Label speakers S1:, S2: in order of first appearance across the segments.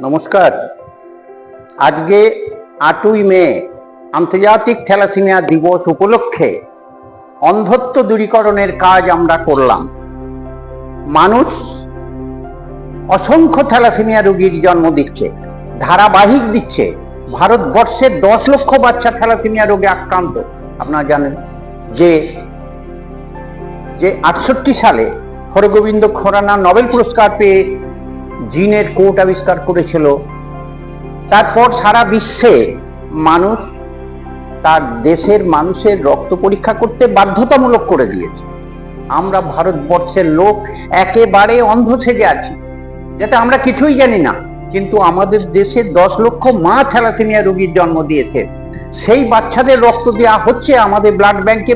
S1: নমস্কার। আজকে 8ই মে আন্তর্জাতিক থ্যালাসেমিয়া দিবস উপলক্ষে অন্ধত্ব দূরীকরণের কাজ আমরা করলাম। মানুষ অসংখ্য থ্যালাসেমিয়া রোগীর জন্ম দিচ্ছে, ধারাবাহিক দিচ্ছে। ভারতবর্ষের 10 লক্ষ বাচ্চা থ্যালাসেমিয়া রোগে আক্রান্ত। আপনারা জানেন যে 68 সালে হরগোবিন্দ খুরানা নোবেল পুরস্কার পেয়ে জিনের কোড আবিষ্কার করেছিল। তারপর সারা বিশ্বে মানুষ তার দেশের মানুষের রক্ত পরীক্ষা করতে বাধ্যতামূলক করে দিয়েছে। আমরা ভারতবর্ষের লোক একেবারে অন্ধ সেজে আছি, যাতে আমরা কিছুই জানি না। কিন্তু আমাদের দেশে 10 লক্ষ মা থ্যালাসেমিয়া রোগীর জন্ম দিয়েছে। সেই বাচ্চাদের রক্ত দেওয়া হচ্ছে আমাদের ব্লাড ব্যাংকে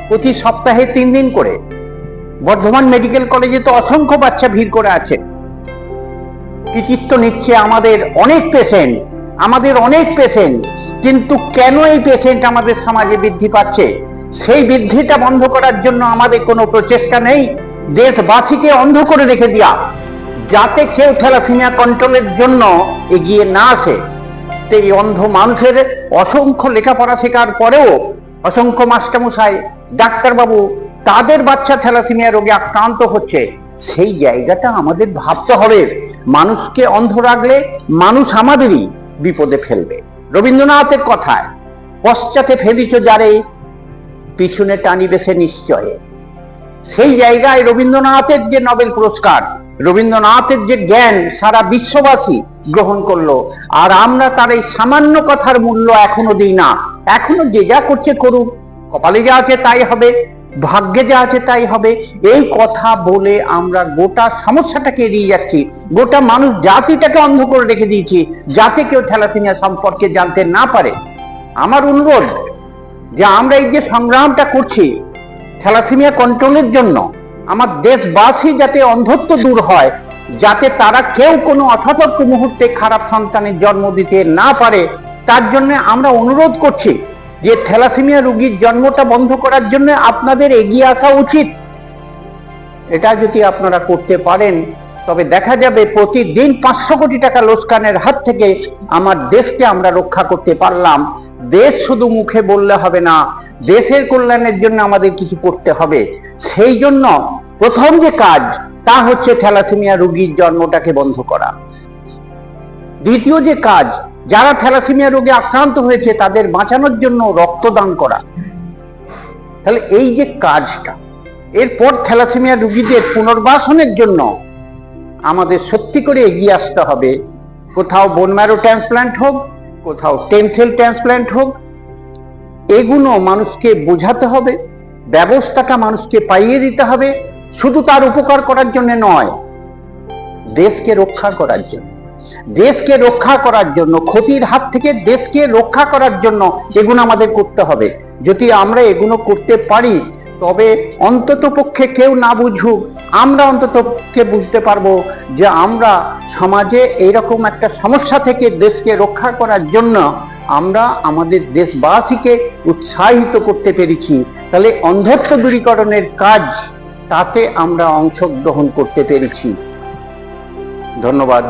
S1: প্রতি সপ্তাহে 3 দিন করে। বর্ধমান মেডিকেল কলেজে তো অসংখ্য বাচ্চা ভিড় করে আছে। কৃতিত্ব নিচ্ছে আমাদের অনেক পেশেন্ট, কিন্তু কেন এই পেশেন্ট আমাদের সমাজে বৃদ্ধি পাচ্ছে? সেই বৃদ্ধিটা বন্ধ করার জন্য আমাদের কোনো প্রচেষ্টা নেই। দেশবাসীকে অন্ধ করে রেখে দেওয়া, যাতে কেউ থ্যালাসেমিয়া কন্ট্রোলের জন্য এগিয়ে না আসে। তো এই অন্ধ মানুষের অসংখ্য লেখাপড়া শেখার পরেও অসংখ্য মাস্টারমশাই, ডাক্তারবাবু তাদের বাচ্চা থ্যালাসেমিয়া রোগে আক্রান্ত হচ্ছে। সেই জায়গাটা আমাদের ভাবতে হবে। মানুষকে অন্ধ রাখলে মানুষ আমাদেরই বিপদে ফেলবে। রবীন্দ্রনাথের কথায়, পশ্চাতে ফেলিছ যারে পিছনে টানিবে সে নিশ্চয়ে। সেই জায়গায় রবীন্দ্রনাথের যে নোবেল পুরস্কার, রবীন্দ্রনাথের যে জ্ঞান সারা বিশ্ববাসী গ্রহণ করলো, আর আমরা তার এই সামান্য কথার মূল্য এখনো দিই না। এখনো যে যা করছে করুক, কপালে যা আছে তাই হবে, ভাগ্যে যা আছে তাই হবে, এই কথা বলে আমরা গোটা সমস্যাটাকে এড়িয়ে যাচ্ছি। গোটা মানুষ জাতিটাকে অন্ধ করে রেখে দিয়েছি, যাতে কেউ থ্যালাসেমিয়া সম্পর্কে জানতে না পারে। আমার অনুরোধ যে আমরা এই যে সংগ্রামটা করছি থ্যালাসেমিয়া কন্ট্রোলের জন্য, আমার দেশবাসী যাতে অন্ধত্ব দূর হয়, যাতে তারা কেউ কোনো অসতর্ক মুহূর্তে খারাপ সন্তানের জন্ম দিতে না পারে, তার জন্য আমরা অনুরোধ করছি যে থ্যালাসেমিয়া রোগীর জন্মটা বন্ধ করার জন্য আপনাদের এগিয়ে আসা উচিত। এটা যদি আপনারা করতে পারেন, তবে দেখা যাবে প্রতিদিন 500 কোটি টাকা লোকসানের হাত থেকে আমার দেশকে আমরা রক্ষা করতে পারলাম। দেশ শুধু মুখে বললে হবে না, দেশের কল্যাণের জন্য আমাদের কিছু করতে হবে। সেই জন্য প্রথম যে কাজ, তা হচ্ছে থ্যালাসেমিয়া রোগীর জন্মটাকে বন্ধ করা। দ্বিতীয় যে কাজ, যারা থ্যালাসেমিয়া রোগে আক্রান্ত হয়েছে তাদের বাঁচানোর জন্য রক্তদান করা। তাহলে এই যে কাজটা, এরপর থ্যালাসেমিয়া রোগীদের পুনর্বাসনের জন্য আমাদের সত্যি করে এগিয়ে আসতে হবে। কোথাও বোন ম্যারো ট্রান্সপ্ল্যান্ট হোক, কোথাও স্টেম সেল ট্রান্সপ্ল্যান্ট হোক, এগুলো মানুষকে বোঝাতে হবে, ব্যবস্থাটা মানুষকে পাইয়ে দিতে হবে। শুধু তার উপকার করার জন্য নয়, দেশকে রক্ষা করার জন্য, ক্ষতির হাত থেকে দেশকে রক্ষা করার জন্য এগুলো আমাদের করতে হবে। যদি আমরা এগুলো করতে পারি, তবে অন্তত পক্ষে কেউ না বুঝুক, আমরা অন্তত পক্ষে বুঝতে পারবো যে আমরা সমাজে এইরকম একটা সমস্যা থেকে দেশকে রক্ষা করার জন্য আমরা আমাদের দেশবাসীকে উৎসাহিত করতে পেরেছি। তাহলে অন্ধত্ব দূরীকরণের কাজ, তাতে আমরা অংশগ্রহণ করতে পেরেছি। ধন্যবাদ।